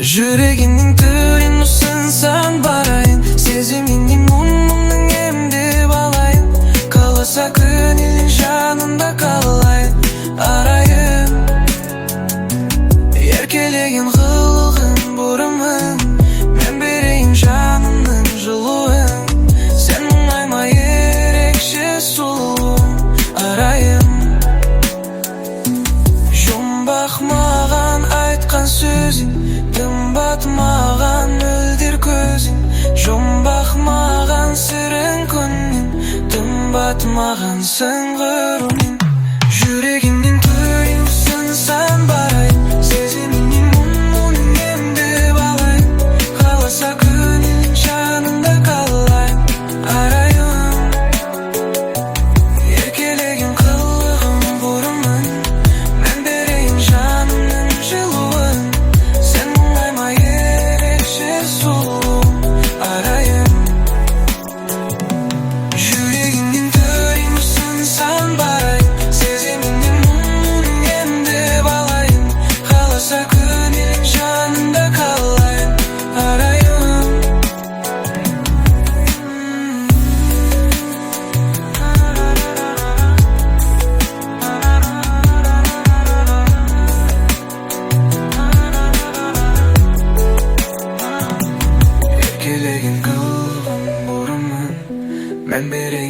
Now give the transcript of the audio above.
Жүрегіңнің төрін ұсынсаң барайын, сезіміңнің мұңның емдеп алайын. Қаласа көңілің жанында қалайын, арайын. Еркелеген қылығын бұрымын, мен берейін жанымның жылуын. Сен мұңайма ерекше сұлуым, арайын. Жұмбақ маған айтқан сөзің, қымбат маған мөлдір көзің. Жұмбақ маған сырың күннің, қымбат маған сыңғыруың. Жүрегіңнің төрін ұсынсаң барайын, сезіміңнің мұңын емдеп алайын. Қаласа көңілің жанында қалайын, арайын. Еркелеген қылығым бұрымын, мен берейін жанымның жылуын. Сен мұңайма ерекше сұлуым, арайын. Жүрегіңнің төрін ұсынсаң барайын, сезіміңнің мұңын емдеп алайын. Қаласа көңілің жанында қалайын, арайын. Еркелеген қылығым бұрымын, мен берейін